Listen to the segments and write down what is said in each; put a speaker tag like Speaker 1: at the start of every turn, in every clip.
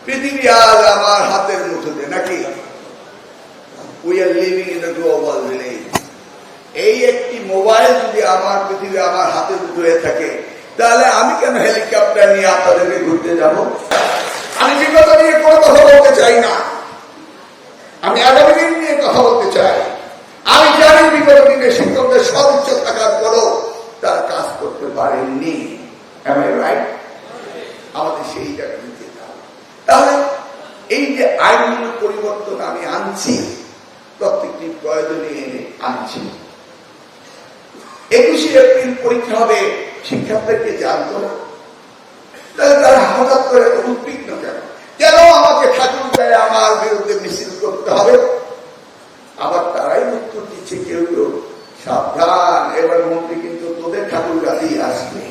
Speaker 1: পৃথিবী আজ আমার হাতের মুঠোতে নাকি? We are living in the global village. এই একটি মোবাইল যদি আমার পৃথিবী আমার হাতের মুঠো হয়ে থাকে, তাহলে আমি কেন হেলিকপ্টার নিয়ে আপনাদেরকে ঘুরতে যাব? আমি বিগত নিয়ে কোনো কথা বলতে চাই না, আমি আগামী দিন নিয়ে কথা বলতে চাই। আমি জানি বিগত দিনে শিক্ষকদের সর্বোচ্চ থাকার পরও তারা কাজ করতে পারেননি। আমাদের সেই জায়গা নিতে হবে। তাহলে এই যে আইনগুলোর পরিবর্তন আমি আনছি, প্রত্যেকটি প্রয়োজনে এনে আনছি। 21শে এপ্রিল পরীক্ষা হবে, শিক্ষার্থীদেরকে জানতো না, তাহলে তারা হঠাৎ করে উদ্বিগ্ন কেন? কেন আমাকে ঠাকুর গায়ে আমার বিরুদ্ধে মিছিল করতে হবে? আবার তারাই উত্তর দিচ্ছে কেউ কেউ, সাবধান, এবার মন্ত্রী কিন্তু তোদের ঠাকুর গাছেই আসবে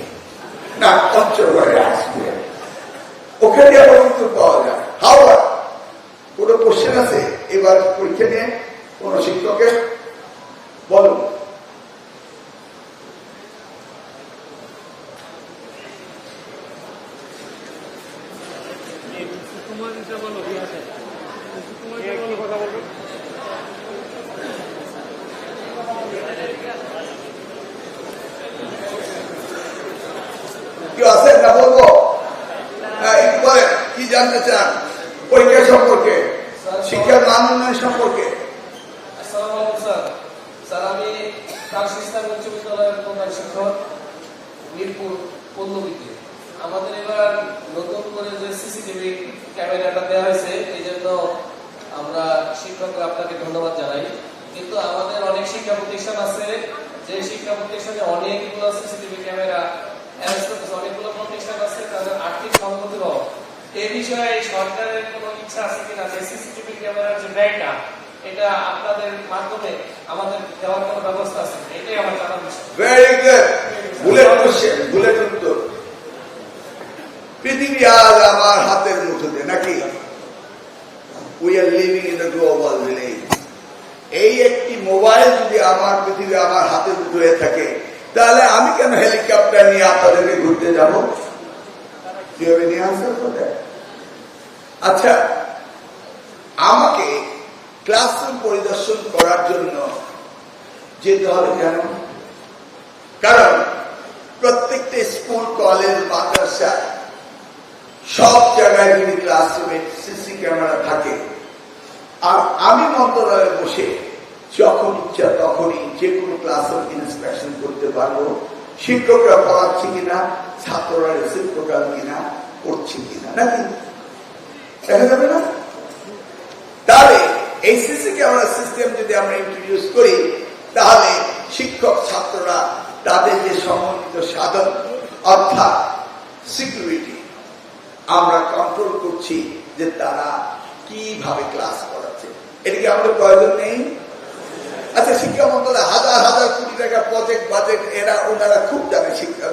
Speaker 1: না, পঞ্চগড়ে আসবে। ওখানে আবার উত্তর পাওয়া যায়। হাওড়া কোন কোশ্চেন আছে এবার পরীক্ষা নিয়ে কোন শিক্ষকের? বলুন। কেউ আছে না? বলবো, একটু বলেন কি জানতে চান পরীক্ষা সম্পর্কে, শিক্ষার মান উন্নয়ন সম্পর্কে?
Speaker 2: স্যার, আমি কাশী ইসলাম উচ্চ বিদ্যালয়ের প্রধান শিক্ষক, মিরপুর পল্লবীতে। আমাদের এবার নতুন করে যে সিসিটিভি ক্যামেরাটা দেওয়া হয়েছে, এই জন্য আমরা শিক্ষকরা আপনাকে ধন্যবাদ জানাই। কিন্তু আমাদের অনেক শিক্ষা প্রতিষ্ঠান আছে, যে শিক্ষা প্রতিষ্ঠানে অনেকগুলো সিসিটিভি ক্যামেরা, অনেকগুলো প্রতিষ্ঠান আছে, তাদের আর্থিক সংগতির অভাব। এই বিষয়ে সরকারের কোনো ইচ্ছা আছে কিনা যে সিসিটিভি ক্যামেরার যে ব্যয়টা, এটা আপনাদের মাধ্যমে আমাদের দেওয়ার কোনো ব্যবস্থা আছে? এটাই আমার জানার বিষয়।
Speaker 1: Very good, bullet question, bullet উত্তর। পৃথিবী আজ আমার হাতের মুঠোতে নাকি? We are living in the global village. এই একটি মোবাইল যদি আমার পৃথিবী আমার হাতের মুঠো হয়ে থাকে, তাহলে আমি কেন হেলিকপ্টার নিয়ে আপনাদেরকে ঘুরতে যাব? কিভাবে নিয়ে আনসার করে? আচ্ছা, আমাকে ক্লাসরুম পরিদর্শন করার জন্য যেতে হবে কেন? কারণ প্রত্যেকটা স্কুল, কলেজ, মাদ্রাসা সব জায়গায় যদি ক্লাসরুমে সিসি ক্যামেরা থাকে, আর আমি মন্ত্রণালয়ে বসে যখন ইচ্ছা তখনই যে কোনো ক্লাসরুম ইন্সপেকশন করতে পারবো, শিক্ষকরা পড়াচ্ছে কিনা, ছাত্ররা রিসিভ প্রোগ্রাম কিনা, করছে কিনা, নাকি দেখা যাবে না? তাহলে এই সিসি ক্যামেরা সিস্টেম যদি আমরা ইন্ট্রোডিউস করি, তাহলে শিক্ষক ছাত্ররা তাদের যে সমন্বিত সাধন, অর্থাৎ সিকিউরিটি, আমরা কন্ট্রোল করছি যে তারা কিভাবে ক্লাস করাচ্ছে, এটাকে আমাদের প্রয়োজন নেই? আচ্ছা, শিক্ষা মন্ত্রণালয় হাজার হাজার কোটি টাকা প্রজেক্ট বাজেট, এরা ওনারা খুব জানে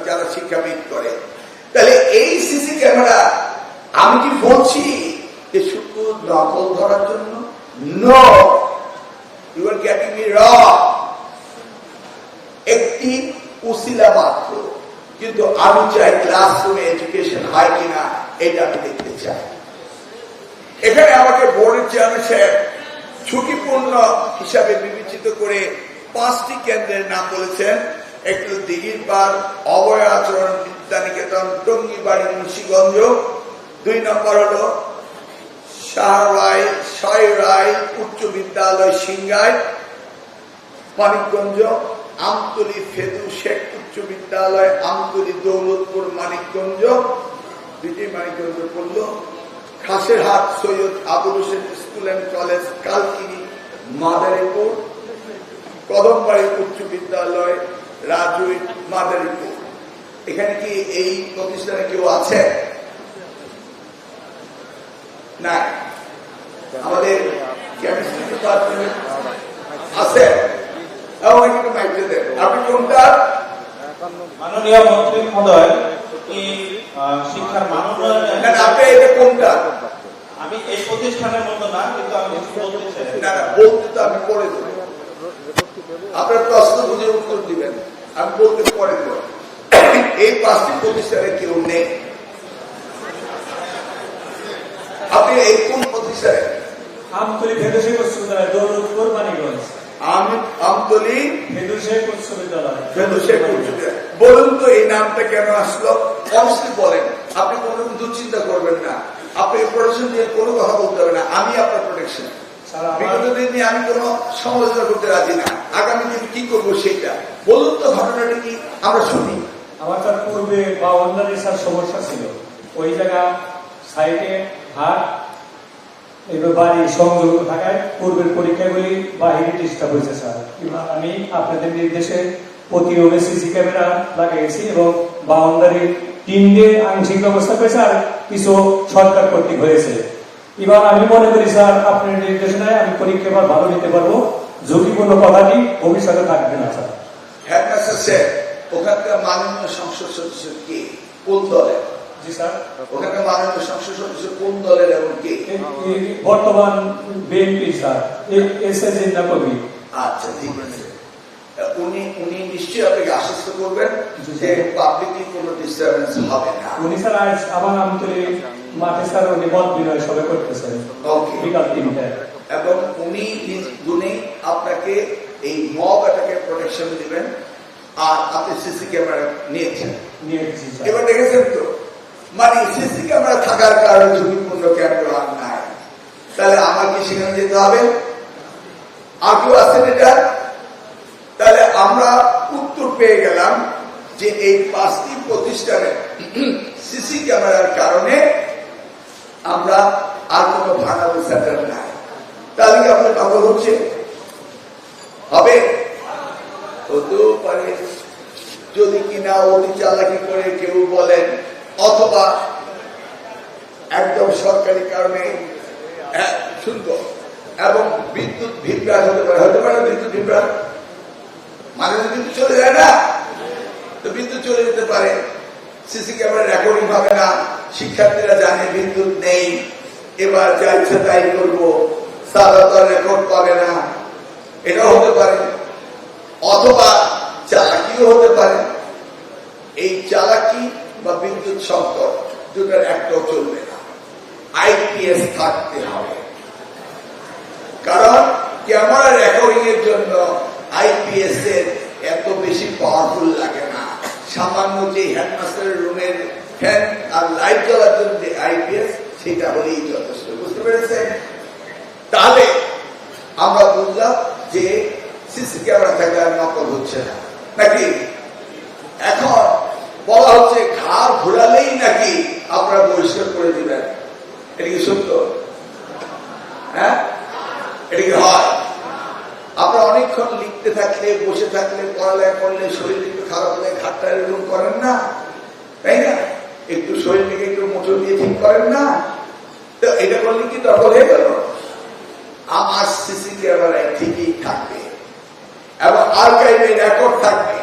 Speaker 1: যারা শিক্ষাবিদ করে। তাহলে এই সিসি ক্যামেরা আমি কি বলছি যে শুধু নকল ধরার জন্য? No, you are getting me wrong. একটি উসিলা মাত্র, কিন্তু আমি চাই ক্লাসরুমে এডুকেশন হয় কিনা এটা আমি দেখতে চাই। এখানে আমাকে বোর্ডের চেয়ারম্যান সাহেব ঝুঁকিপূর্ণ হিসাবে বিবেচিত করে 5টি কেন্দ্রের নাম বলেছেন। একটি দিঘির পাড় অভয় আচরণ বিদ্যানিকেতন, টঙ্গিবাড়ি, মুন্সিগঞ্জ। 2 নম্বর হল শাহরাই উচ্চ বিদ্যালয় সিংগাই, মানিকগঞ্জ। আমতলী ফেদু শেখ উচ্চ বিদ্যালয়, আমতলী, দৌলতপুর, মানিকগঞ্জ। 2টি মানিকগঞ্জ পড়ল। Khaserhat Syed Abul Hossain school and college, Kalkini, Madaripur. Kadambari উচ্চ বিদ্যালয়, রাজুই, মাদারীপুর। এখানে কি এই প্রতিষ্ঠানে কেউ আছে? না। আমাদের কেমিস্ট্রি ডিপার্টমেন্ট আছে? আপনি কোনটা?
Speaker 3: মাননীয় মন্ত্রী মহোদয়, শিক্ষার মান উন্নয়ন।
Speaker 1: আপনি এটা কোনটা?
Speaker 3: আমি এই প্রতিষ্ঠানের মতো না, কিন্তু আমি বলতে চাই।
Speaker 1: না, বলতে তো আমি পরে দেবো, আপনার প্রশ্ন বুঝে উত্তর দিবেন, আমি বলতে পরে দেব। এই 5টি প্রতিষ্ঠানে কেউ নেই। অফিসারের?
Speaker 4: আমতলী ফেদুশেখ উচ্চ বিদ্যালয়, দৌলতপুর, মানিকগঞ্জ।
Speaker 1: আমতলী
Speaker 4: ফেদুশেখ উচ্চ বিদ্যালয়।
Speaker 1: ফেদুশেখ উচ্চ বিদ্যালয়। বলুন তো এই নামটা কেন আসলো? অবশ্যই বলেন, আপনি কোনো দুশ্চিন্তা করবেন না, আপনি প্রোটেকশন দিয়ে কোনো কথা বলতে হবে না, আমি আপনার প্রোটেকশন। বিগত দিন নিয়ে আমি কোনো সমালোচনা করতে রাজি না, আগামী দিনে কি করবো সেটা বলুন তো, ঘটনাটা কি আমরা শুনি।
Speaker 4: আমার তার পূর্বে বাউন্ডারি স্যার সমস্যা ছিল, ওই জায়গা সাইডে হাট এবার বাড়ি সংযোগ থাকায় পূর্বের পরীক্ষাগুলি বাহিরে ডিস্টার্ব হয়েছে স্যার। আমি আপনাদের নির্দেশে প্রতিভাবে সিসি ক্যামেরা লাগিয়েছি এবং বাউন্ডারির টিম দিয়ে আংশিক ব্যবস্থা করেছে, আর কিছু সরকার কর্তৃক হয়েছে। এবার আমি মনে করি স্যার আপনার নির্দেশনায় আমি পরীক্ষা এবার ভালো নিতে পারবো, ঝুঁকিপূর্ণ কথাটি ভবিষ্যতে থাকবে না স্যার।
Speaker 1: হেডমাস্টার স্যার, ওখানকার মাননীয় সংসদ সদস্য কে, কোন দলের?
Speaker 4: জি স্যার।
Speaker 1: ওখানকার মাননীয় সংসদ সদস্য কোন দলের এবং কে?
Speaker 4: বর্তমান BNP sir, S A Jinnah কবি।
Speaker 1: আচ্ছা ঠিক আছে, উনি নিশ্চয়ই আপনাকে আশ্বস্ত করবেন যে পাবলিকলি কোনো ডিস্টারবেন্স হবে না।
Speaker 4: উনি স্যার আজ আমার আমতলী মাঠে স্যার উনি মত বিনয় সবে করতেছেন বিকাল 3টায়,
Speaker 1: এবং উনি নিজ গুণে আপনাকে এই মব অ্যাটাকের প্রোটেকশন দিবেন, আর আপনি সিসি ক্যামেরা নিয়েছেন।
Speaker 4: নিয়েছি স্যার।
Speaker 1: এবার দেখেছেন তো, মানে সিসি ক্যামেরা থাকার কারণে ঝুঁকিপূর্ণ কেন্দ্র আর নাই, তাহলে আমার কি সেখানে যেতে হবে? আর কেউ আছেন এটা? তাহলে আমরা উত্তর পেয়ে গেলাম যে এই 5টি প্রতিষ্ঠানে সিসি ক্যামেরার কারণে আমরা আর কোনো ভাঙাবো সেন্টার নাই। তাহলে কি আপনার পাগল হচ্ছে? হবে? হতেও পারে যদি কিনা অতি চালাকি করে কেউ বলেন, অথবা একদম সরকারি কারণে শুনবো, এবং বিদ্যুৎ বিভ্রাট হতে পারে বিদ্যুৎ বিভ্রাট মানে বিদ্যুৎ চলে যায় না, তো বিদ্যুৎ চলে যেতে পারে, সিসি ক্যামেরা রেকর্ডিং হবে না, শিক্ষার্থীরা জানে বিদ্যুৎ নেই, এবার যা ইচ্ছা তাই করবো, সাধারণ রেকর্ড পাবে না, এটাও হতে পারে। অথবা চালাকিও হতে পারে। এই চালাকি বা বিদ্যুৎ সংকট দুটার একটাও চলবে না, আইপিএস থাকতে হবে। কারণ ক্যামেরা রেকর্ডিং এর জন্য আইপিএস এর এত বেশি পাওয়ারফুল লাগে না, সামান্য যে হেডমাস্টারের রুমের ফ্যান আর লাইট জ্বলার জন্য যে আইপিএস, সেটা হলেই যথেষ্ট। বুঝতে পেরেছেন? তাহলে আমরা বুঝলাম যে সিসি ক্যামেরা থাকলে আর নকল হচ্ছে না, নাকি? এখন বলা হচ্ছে ঘাড় ঘোরালেই নাকি আপনারা বহিষ্কার করে দিবেন, এটা কি সত্য? হ্যাঁ, এটা কি হয়? আপনারা অনেকক্ষণ লিখতে থাকলে, বসে থাকলে, পড়ালেখা করলে শরীর একটু খারাপ হলে ঘাটটা এরকম করেন না, তাই না? একটু শরীরটাকে একটু মোচড় দিয়ে ঠিক করেন না, তো এটা করলে কি দখল হয়ে গেল? আমার সিসি ক্যামেরায় ঠিকই থাকবে এবং আর্কাইভে রেকর্ড থাকবে।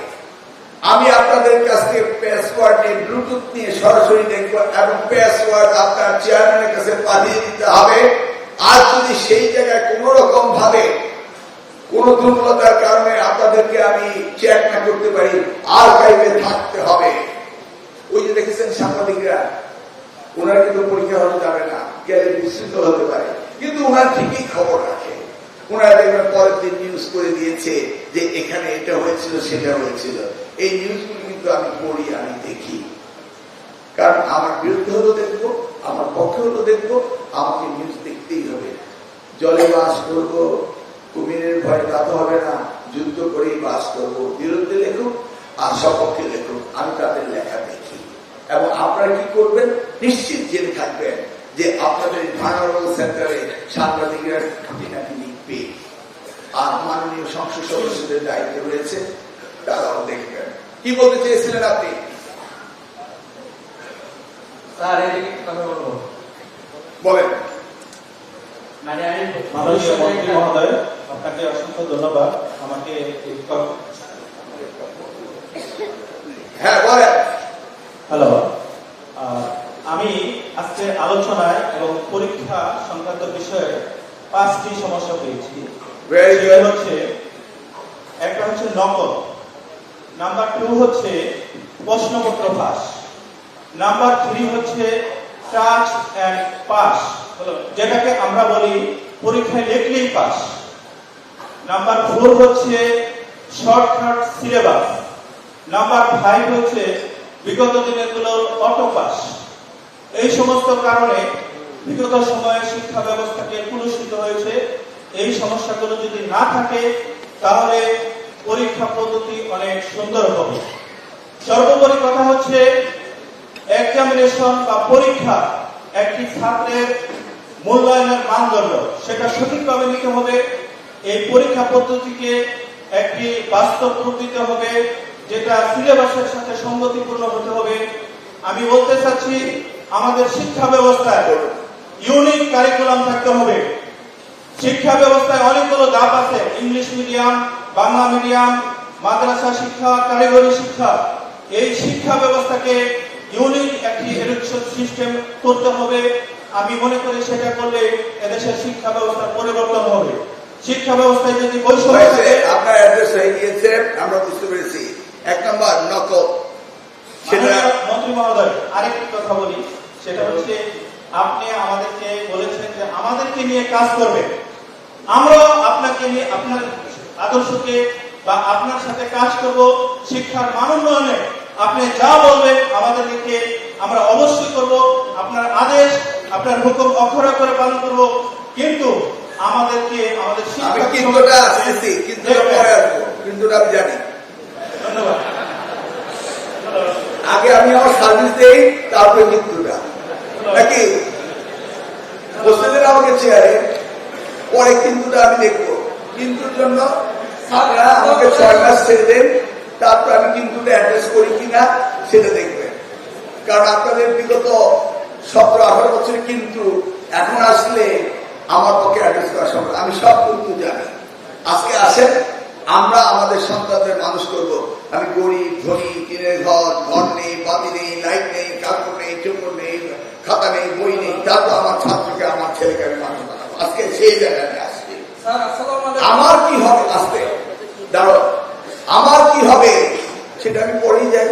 Speaker 1: আমি আপনাদের কাছ থেকে পাসওয়ার্ড নিয়ে, ব্লুটুথ নিয়ে সরাসরি দেখবো এবং পাসওয়ার্ড আপনার চেয়ারম্যানের কাছে পাঠিয়ে দিতে হবে। আর যদি সেই জায়গায় কোন রকম ভাবে কোন দুর্বলতার কারণে আপনাদেরকে আমি চেক না করতে পারি, আর্কাইভে থাকতে হবে। ওই যে দেখেছেন সাংবাদিকরা, ওনারা কিন্তু পরীক্ষা হতে যাবে না, গেলে বিশৃঙ্খল হতে পারে, কিন্তু ওনারা ঠিকই খবর রাখে। ওনারা দেখবেন পরের দিন নিউজ করে দিয়েছে যে এখানে এটা হয়েছিল, সেটা হয়েছিল। এই নিউজগুলো কিন্তু আমি পড়ি, আমি দেখি, কারণ আমার বিরুদ্ধে হলো দেখবো, আমার পক্ষে হলো দেখবো, আমাকে নিউজ দেখতেই হবে। জলে বাস করবো, কুমিরের ভয় তাতে হবে না, যুদ্ধ করেই বাস করবো। বিরুদ্ধে লেখুক আর সপক্ষে লেখুক, আমি তাদের লেখা দেখি। এবং আপনারা কি করবেন, নিশ্চিত জেনে থাকবেন যে আপনাদের ভাঙারোল সেন্টারে সাংবাদিকরা খুঁটিনাটি লিখবে, আর মাননীয় সংসদ সদস্যদের দায়িত্ব রয়েছে, তারাও দেখবেন। কি বলতে চেয়েছিলেন আপনি?
Speaker 2: স্যার এদিকে কথা বলবো,
Speaker 1: বলেন।
Speaker 2: মানে আমি
Speaker 3: মাননীয় মন্ত্রী মহোদয়, আপনাকে অসংখ্য ধন্যবাদ আমাকে
Speaker 1: হ্যাঁ বলেন।
Speaker 3: হ্যালো, আমি আজকে আলোচনায় এবং পরীক্ষা সংক্রান্ত বিষয়ে 5টি সমস্যা পেয়েছি। হচ্ছে একটা হচ্ছে নকল, নাম্বার 2 হচ্ছে প্রশ্নপত্র ফাঁস, নাম্বার 3 হচ্ছে টাচ অ্যান্ড পাস যেটাকে আমরা বলি পরীক্ষায় লিখলেই পাস। নাম্বার 4 হচ্ছে শর্টকাট সিলেবাস। নাম্বার 5 হচ্ছে বিগত দিনগুলোর অটো পাস। এই সমস্ত কারণে বিগত সময়ে শিক্ষা ব্যবস্থাকে কলুষিত হয়েছে। এই সমস্যাগুলো যদি না থাকে তাহলে পরীক্ষা পদ্ধতি অনেক সুন্দর হবে। সর্বোপরি কথা হচ্ছে এক্সামিনেশন বা পরীক্ষা একটি ছাত্রের মূল্যায়নের মানদণ্ড, সেটা সঠিকভাবে নিতে হবে। এই পরীক্ষা পদ্ধতিকে একটি বাস্তব রূপ দিতে হবে, যেটা সিলেবাসের সাথে সঙ্গতিপূর্ণ হতে হবে। আমি বলতে চাচ্ছি আমাদের শিক্ষা ব্যবস্থায় ইউনিক কারিকুলাম থাকতে হবে। শিক্ষা ব্যবস্থায় অনেকগুলো ধাপ আছে, ইংলিশ মিডিয়াম, বাংলা মিডিয়াম, মাদ্রাসা শিক্ষা, কারিগরি শিক্ষা। এই শিক্ষা ব্যবস্থাকে ইউনিক একটি এডুকেশন সিস্টেম করতে হবে। আমি মনে করি সেটা করলে এদেশের শিক্ষা ব্যবস্থার পরিবর্তন হবে। শিক্ষা ব্যবস্থায় যদি বৈষম্য থাকে,
Speaker 1: আপনার অ্যাড্রেস হয়ে গিয়েছে, আমরা বুঝতে পেরেছি। 1 নম্বর নকল, সেটা
Speaker 3: মন্ত্রী মহোদয় আরেকটি কথা বলি, সেটা হচ্ছে আপনি আমাদেরকে বলেছেন যে আমাদেরকে নিয়ে কাজ করবে। আমরা আপনাকে নিয়ে, আপনার আদর্শকে বা আপনার সাথে কাজ করব শিক্ষার মান উন্নয়নে। আপনি যা বলবেন আমাদেরকে আমরা অবশ্যই করব। আপনার আদেশ, আপনার হুকুম অক্ষরে করে পালন করব। কিন্তু আমাদেরকে আমাদের
Speaker 1: আমি
Speaker 3: শিক্ষা
Speaker 1: কিন্তুটা আসতেছি, কিন্তুটা পরে আসবো, কিন্তুটা আমি জানি।
Speaker 3: ধন্যবাদ।
Speaker 1: আগে আমি আমার সার্ভিস দেই, তারপরে কিন্তুটা নাকি বসেছেন আমাকে চেয়ারে, পরে কিন্তুটা আমি দেখবো। কিন্তুর জন্য আপনারা আমাকে 6 মাস ছেড়ে দেন, তারপর আমি কিন্তুটা অ্যাড্রেস করি কিনা সেটা দেখবেন। কারণ আপনাদের বিগত 17-18 বছর কিন্তু এখন আসলে আমার পক্ষে অ্যাড্রেস করা সম্ভব। আমি সব কিন্তু জানি। আজকে আসেন, আমরা আমাদের সন্তানদের মানুষ করব। আমি গরিব, ধনী, টিনের ঘর, ঘর নেই, বাতি নেই, লাইট নেই, কাপড় নেই, চোপড় নেই, খাতা নেই, বই নেই, তারপর আমার ছাত্রকে, আমার ছেলেকে আমি মানুষ বানাবো। আজকে সেই জায়গায় আমি আসছি। আমার কি হবে আসতে দাঁড়ো, আমার কি হবে সেটা আমি পড়েই যাই।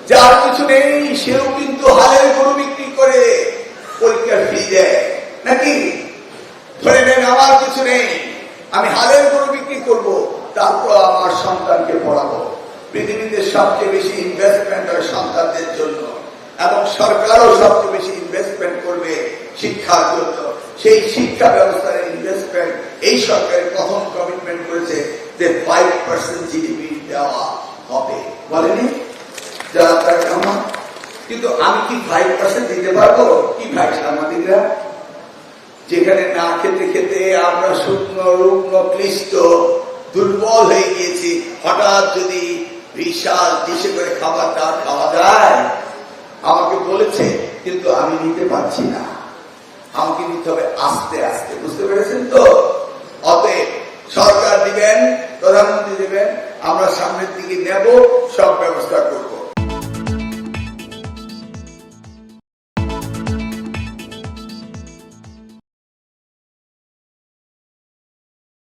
Speaker 1: যার কিছু নেই সেও কিন্তু হালের গরু বিক্রি করে পরীক্ষার ফি দেয় নাকি? ধরে নেন আমার কিছু নেই, আমি হালের গরু বিক্রি করব, তারপর আমার সন্তানকে পড়াবো। পৃথিবীতে সবচেয়ে বেশি ইনভেস্টমেন্ট হয় সন্তানদের জন্য, এবং সরকারও সবচেয়ে বেশি ইনভেস্টমেন্ট করবে শিক্ষার জন্য। সেই শিক্ষা ব্যবস্থার ইনভেস্টমেন্ট এই সরকারের প্রথম কমিটমেন্ট করেছে যে 5% জিডিপি দেওয়া হবে, বলেনি যারা তার কেমন? কিন্তু আমি কি 5% দিতে পারবো? কি ভাই সাংবাদিকরা, যেখানে না খেতে খেতে আমরা শুকনো, রুগ্ন, ক্লিষ্ট, দুর্বল হয়ে গিয়েছি, হঠাৎ যদি বিশাল ডিশে করে খাবার দাবার খাওয়া যায়, আমাকে বলেছে, কিন্তু আমি নিতে পারছি না। আমাকে নিতে হবে আস্তে আস্তে, বুঝতে পেরেছেন তো? অতএব সরকার দিবেন, প্রধানমন্ত্রী দিবেন, আমরা সামনের দিকে নেব।